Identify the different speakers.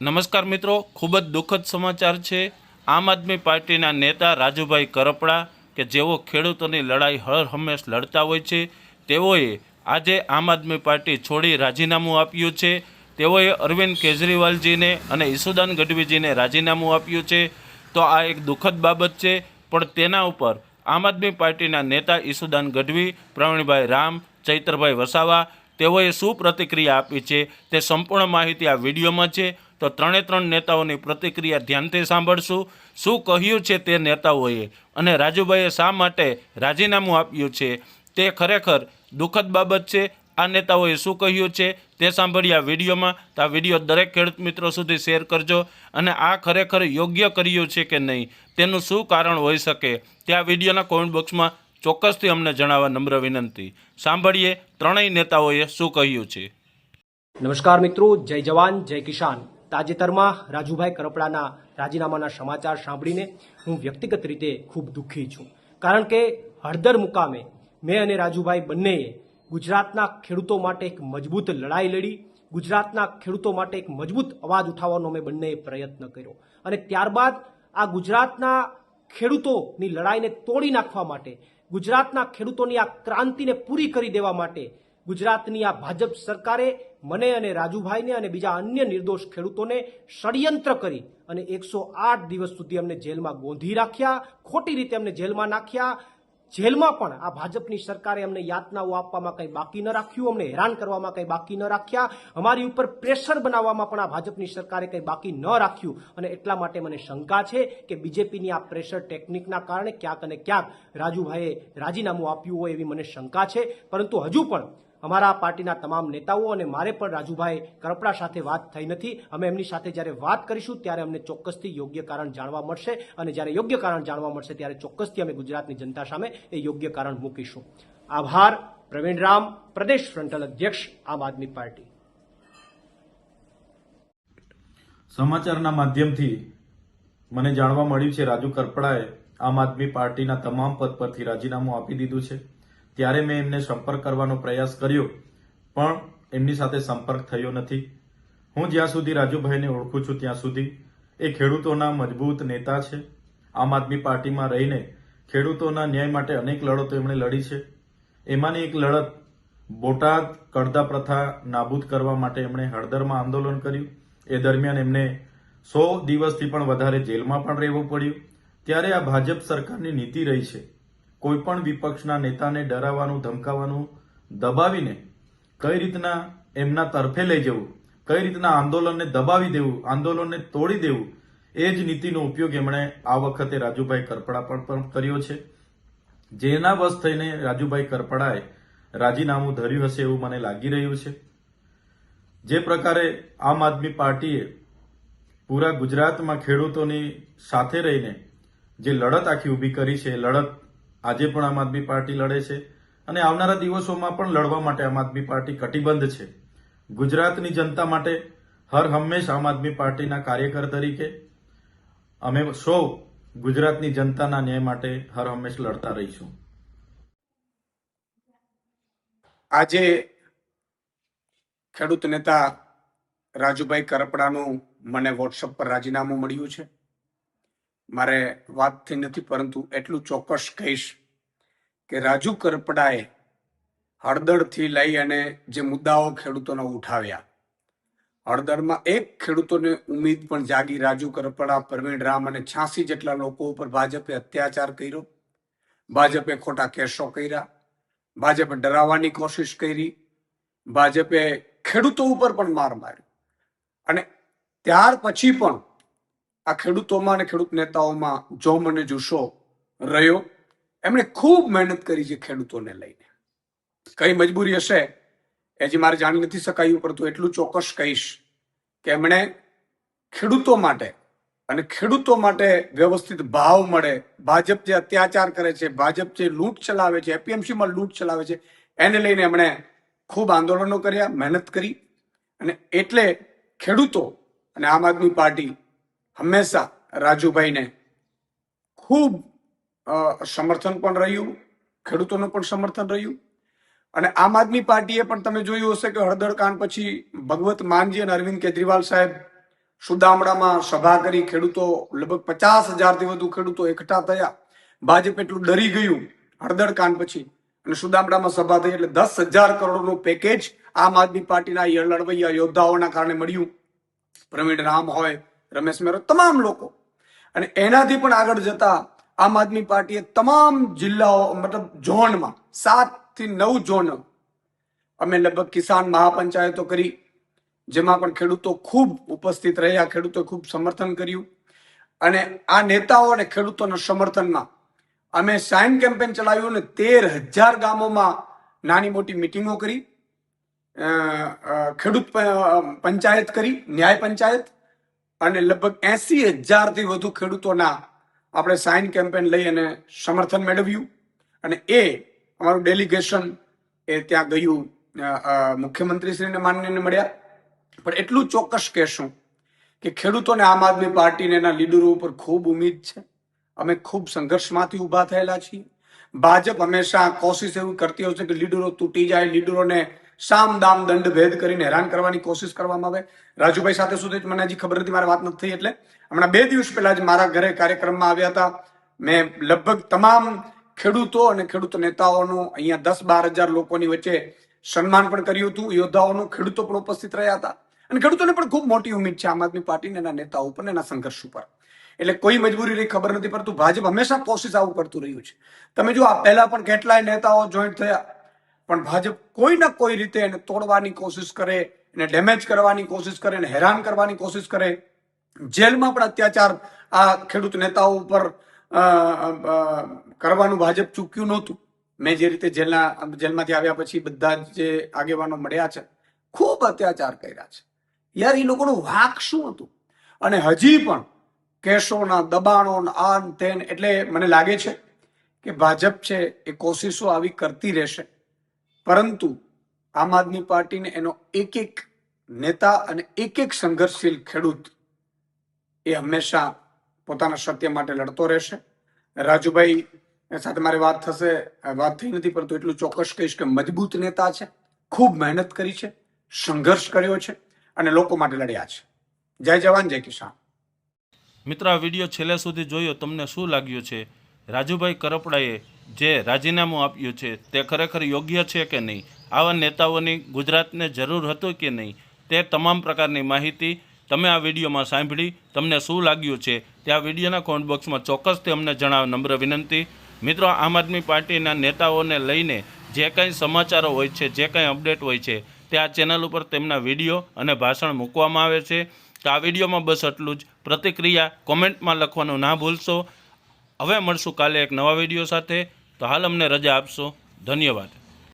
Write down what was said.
Speaker 1: નમસ્કાર મિત્રો, ખૂબ જ દુઃખદ સમાચાર છે। આમ આદમી પાર્ટીના નેતા રાજુભાઈ કરપડા કે જેઓ ખેડૂતોની લડાઈ હર હંમેશ લડતા હોય છે, તેઓએ આજે આમ આદમી પાર્ટી છોડી રાજીનામું આપ્યું છે। તેઓએ અરવિંદ કેજરીવાલજીને અને ઈસુદાન ગઢવીજીને રાજીનામું આપ્યું છે। તો આ એક દુઃખદ બાબત છે, પણ તેના ઉપર આમ આદમી પાર્ટીના નેતા ઈસુદાન ગઢવી, પ્રવીણભાઈ રામ, ચૈતરભાઈ વસાવા તેઓએ શું પ્રતિક્રિયા આપી છે તે સંપૂર્ણ માહિતી આ વિડીયોમાં છે। તો ત્રણે ત્રણ નેતાઓની પ્રતિક્રિયા ધ્યાનથી સાંભળશું। શું કહ્યું છે તે નેતાઓએ અને રાજુભાઈએ શા માટે રાજીનામું આપ્યું છે તે ખરેખર દુઃખદ બાબત છે। આ નેતાઓએ શું કહ્યું છે તે સાંભળીએ આ વિડીયોમાં। તો આ વિડીયો દરેક ખેડૂત મિત્રો સુધી શેર કરજો અને આ ખરેખર યોગ્ય કર્યું છે કે નહીં તેનું શું કારણ હોઈ શકે તે આ વિડીયોના કોમેન્ટ બોક્સમાં ચોક્કસથી અમને જણાવવા નમ્ર વિનંતી। સાંભળીએ ત્રણેય નેતાઓએ શું કહ્યું છે।
Speaker 2: નમસ્કાર મિત્રો, જય જવાન જય કિસાન। તાજેતરમાં રાજુભાઈ કરપડાના રાજીનામાના સમાચાર સાંભળીને હું વ્યક્તિગત રીતે ખૂબ દુઃખી છું, કારણ કે હળદર મુકામે મેં અને રાજુભાઈ બંનેએ ગુજરાતના ખેડૂતો માટે એક મજબૂત લડાઈ લડી, ગુજરાતના ખેડૂતો માટે એક મજબૂત અવાજ ઉઠાવવાનો મેં બંનેએ પ્રયત્ન કર્યો અને ત્યારબાદ આ ગુજરાતના ખેડૂતોની લડાઈને તોડી નાખવા માટે, ગુજરાતના ખેડૂતોની આ ક્રાંતિને પૂરી કરી દેવા માટે ગુજરાતની આ ભાજપ સરકારે મને અને રાજુભાઈને અને બીજા અન્ય નિર્દોષ ખેડૂતોને ષડયંત્ર કરી અને 108 દિવસ સુધી અમને જેલમાં ગોંધી રાખ્યા, ખોટી રીતે અમને જેલમાં નાખ્યા। જેલમાં પણ આ ભાજપની સરકારે અમને યાતનાઓ આપવામાં કંઈ બાકી ન રાખ્યું, અમને હેરાન કરવામાં કંઈ બાકી ન રાખ્યા, અમારી ઉપર પ્રેશર બનાવવામાં પણ આ ભાજપની સરકારે કંઈ બાકી ન રાખ્યું। અને એટલા માટે મને શંકા છે કે બીજેપીની આ પ્રેશર ટેકનિકના કારણે ક્યાંક અને ક્યાંક રાજુભાઈએ રાજીનામું આપ્યું હોય એવી મને શંકા છે। પરંતુ હજુ પણ અમારા પાર્ટીના તમામ નેતાઓ અને મારે પણ રાજુભાઈ કરપડા સાથે વાત થઈ નથી। અમે એમની સાથે જ્યારે વાત કરીશું ત્યારે અમને ચોક્કસથી યોગ્ય કારણ જાણવા મળશે અને જ્યારે યોગ્ય કારણ જાણવા મળશે ત્યારે ચોક્કસથી અમે ગુજરાતની જનતા સામે એ યોગ્ય કારણ મૂકીશું। આભાર। પ્રવીણ રામ, પ્રદેશ ફ્રન્ટલ અધ્યક્ષ, આમ આદમી પાર્ટી।
Speaker 3: સમાચારના માધ્યમથી મને જાણવા મળ્યું છે રાજુ કરપડાએ આમ આદમી પાર્ટીના તમામ પદ પરથી રાજીનામું આપી દીધું છે। ત્યારે મેં એમને સંપર્ક કરવાનો પ્રયાસ કર્યો, પણ એમની સાથે સંપર્ક થયો નથી। હું જ્યાં સુધી રાજુભાઈને ઓળખું છું ત્યાં સુધી એ ખેડૂતોના મજબૂત નેતા છે। આમ આદમી પાર્ટીમાં રહીને ખેડૂતોના ન્યાય માટે અનેક લડતો એમણે લડી છે। એમાંની એક લડત બોટાદ કડદા પ્રથા નાબૂદ કરવા માટે એમણે હળદરમાં આંદોલન કર્યું। એ દરમિયાન એમને 100 દિવસથી પણ વધારે જેલમાં પણ રહેવું પડ્યું। ત્યારે આ ભાજપ સરકારની નીતિ રહી છે કોઈ પણ વિપક્ષના નેતાને ડરાવવાનું, ધમકાવવાનું, દબાવીને કઈ રીતના એમના તરફે લઈ જવું, કઈ રીતના આંદોલનને દબાવી દેવું, આંદોલનને તોડી દેવું, એ જ નીતિનો ઉપયોગ એમણે આ વખતે રાજુભાઈ કરપડા પણ કર્યો છે। જેના વશ થઈને રાજુભાઈ કરપડાએ રાજીનામું ધર્યું હશે એવું મને લાગી રહ્યું છે। જે પ્રકારે આમ આદમી પાર્ટીએ પૂરા ગુજરાતમાં ખેડૂતોની સાથે રહીને જે લડત આખી ઊભી કરી છે, લડત આજે પણ આમ આદમી પાર્ટી લડે છે અને આવનારા દિવસોમાં પણ લડવા માટે આમ આદમી પાર્ટી કટિબદ્ધ છે। ગુજરાતની જનતા માટે હર હંમેશ આમ આદમી પાર્ટીના કાર્યકર તરીકે અમે સૌ ગુજરાતની જનતાના ન્યાય માટે હર હંમેશ લડતા રહીશું।
Speaker 4: આજે ખેડૂત નેતા રાજુભાઈ કરપડાનું મને વોટ્સઅપ પર રાજીનામું મળ્યું છે। મારે વાત થઈ નથી, પરંતુ એટલું ચોક્કસ કહીશ કે રાજુ કરપડાએ હળદરથી લઈ અને જે મુદ્દાઓ ખેડૂતોને ઉઠાવ્યા, હળદરમાં એક ખેડૂતોને ઉમ્મીદ પણ જાગી। રાજુ કરપડા, પ્રવીણ રામ અને 86 જેટલા લોકો ઉપર ભાજપે અત્યાચાર કર્યો, ભાજપે ખોટા કેસો કર્યા, ભાજપે ડરાવવાની કોશિશ કરી, ભાજપે ખેડૂતો ઉપર પણ માર માર્યો અને ત્યાર પછી પણ આ ખેડૂતોમાં અને ખેડૂત નેતાઓમાં જોમ અને જુસ્સો રહ્યો। એમણે ખૂબ મહેનત કરી છે ખેડૂતોને લઈને। કઈ મજબૂરી હશે એ હજી મારે જાણી નથી શકાયું, પરંતુ એટલું ચોક્કસ કહીશ કે એમણે ખેડૂતો માટે અને ખેડૂતો માટે વ્યવસ્થિત ભાવ મળે, ભાજપ જે અત્યાચાર કરે છે, ભાજપ જે લૂંટ ચલાવે છે, એપીએમસીમાં લૂંટ ચલાવે છે, એને લઈને એમણે ખૂબ આંદોલનો કર્યા, મહેનત કરી અને એટલે ખેડૂતો અને આમ આદમી પાર્ટી હંમેશા રાજુભાઈને ખૂબ સમર્થન પણ રહ્યું, ખેડૂતોનું પણ સમર્થન રહ્યું। અને આમ આદમી પાર્ટીએ પણ તમે જોયું હશે કે હળદર કાંડ પછી ભગવત માનજી અને અરવિંદ કેજરીવાલ સાહેબ સુદામડામાં સભા કરી, ખેડૂતો લગભગ 50,000થી વધુ ખેડૂતો એકઠા થયા. ભાજપ એટલું ડરી ગયું હળદર કાંડ પછી, અને સુદામડામાં સભા થઈ એટલે 10,000 કરોડનું પેકેજ આમ આદમી પાર્ટીના લડવૈયા યોદ્ધાઓના કારણે મળ્યું. પ્રવીણ રામ હોય, રમેશ મેરો, તમામ લોકો. અને એનાથી પણ આગળ જતા આમ આદમી પાર્ટીએ તમામ જિલ્લાઓ મતલબ ઝોનમાં 7 થી 9 ઝોન અમે લગભગ કિસાન મહાપંચાયતો કરી, જેમાં પણ ખેડૂતો ખૂબ ઉપસ્થિત રહ્યા, ખેડૂતોએ ખૂબ સમર્થન કર્યું. અને આ નેતાઓ અને ખેડૂતોના સમર્થનમાં અમે સાઇન કેમ્પેન ચલાવ્યું અને 13,000 ગામોમાં નાની મોટી મિટિંગો કરી, ખેડૂત પંચાયત કરી, ન્યાય પંચાયત, અને લગભગ 80,000થી વધુ ખેડૂતોના આપણે સાઇન કેમ્પેન લઈ અને સમર્થન મેળવ્યું. અને એ અમારું ડેલિગેશન એ ત્યાં ગયું, મુખ્યમંત્રીશ્રીને માનનીયને મળ્યા. પણ એટલું ચોક્કસ કહેશું કે ખેડૂતોને આમ આદમી પાર્ટીને એના લીડરો ઉપર ખૂબ ઉમ્મીદ છે. અમે ખૂબ સંઘર્ષમાંથી ઊભા થયેલા છીએ. ભાજપ હંમેશા કોશિશ એવી કરતી હોય છે કે લીડરો તૂટી જાય, લીડરોને સામ દામ દંડ ભેદ કરીને હેરાન કરવાની કોશિશ કરવામાં આવે. રાજુભાઈ સાથે શું થયું મને હજી ખબર નથી, મારી વાત નથી થઈ. એટલે હમણાં 2 દિવસ પહેલા જ મારા ઘરે કાર્યક્રમમાં આવ્યા હતા. મેં લગભગ તમામ ખેડૂતો અને ખેડૂત નેતાઓનું અહીંયા 10-12 હજાર લોકોની વચ્ચે સન્માન પણ કર્યું હતું. યોદ્ધાઓનું, ખેડૂતો પણ ઉપસ્થિત રહ્યા હતા. અને ખેડૂતોને પણ ખૂબ મોટી ઉમ્મીદ છે આમ આદમી પાર્ટીને એના નેતાઓ ઉપર, એના સંઘર્ષ ઉપર. એટલે કોઈ મજબૂરી રહી ખબર નથી, પરંતુ ભાજપ હંમેશા કોશિશ આવું કરતું રહ્યું છે. તમે જો આ પહેલા પણ કેટલાય નેતાઓ જોઈન્ટ થયા, પણ ભાજપ કોઈ ના કોઈ રીતે એને તોડવાની કોશિશ કરે, એને ડેમેજ કરવાની કોશિશ કરે, એને હેરાન કરવાની કોશિશ કરે. જેલમાં પણ અત્યાચાર આ ખેડૂત નેતાઓ ઉપર કરવાનું ભાજપ ચૂક્યું નહોતું. મેં જે રીતે જેલમાંથી આવ્યા પછી બધા જે આગેવાનો મળ્યા છે, ખૂબ અત્યાચાર કર્યા છે. યાર, એ લોકોનું વાંક શું હતું? અને હજી પણ કેસોના દબાણો આન તેન. એટલે મને લાગે છે કે ભાજપ છે એ કોશિશો આવી કરતી રહેશે, પરંતુ આમ આદમી પાર્ટીને એનો એક એક નેતા અને એક એક સંઘર્ષશીલ ખેડૂત એ હંમેશા પોતાના સત્ય માટે લડતો રહેશે. રાજુભાઈ સાથે મારી વાત થઈ નથી, પરંતુ એટલું ચોક્કસ કહીશ કે મજબૂત નેતા છે, ખૂબ મહેનત કરી છે, સંઘર્ષ કર્યો છે અને લોકો માટે લડ્યા છે. જય જવાન, જય કિસાન.
Speaker 1: મિત્રો, આ વિડીયો છેલ્લે સુધી જોયો, તમને શું લાગ્યું છે? રાજુભાઈ કરપડાએ જે રાજીનામું આપ્યું છે તે ખરેખર યોગ્ય છે કે નહીં? આવા નેતાઓની ગુજરાતને જરૂર હતું કે નહીં? તે તમામ પ્રકારની માહિતી તમે આ વિડીયોમાં સાંભળી. તમને શું લાગ્યું છે તે આ વિડીયોના કોમેન્ટ બોક્સમાં ચોક્કસથી અમને જણાવો, નમ્ર વિનંતી. મિત્રો, આમ આદમી પાર્ટીના નેતાઓને લઈને જે કંઈ સમાચારો હોય છે, જે કંઈ અપડેટ હોય છે, તે આ ચેનલ ઉપર તેમના વિડીયો અને ભાષણ મૂકવામાં આવે છે. તો આ વિડીયોમાં બસ એટલું જ. પ્રતિક્રિયા કોમેન્ટમાં લખવાનું ના ભૂલશો. હવે મળશું કાલે એક નવા વિડીયો સાથે. તો હાલ અમને રજા આપશો. ધન્યવાદ.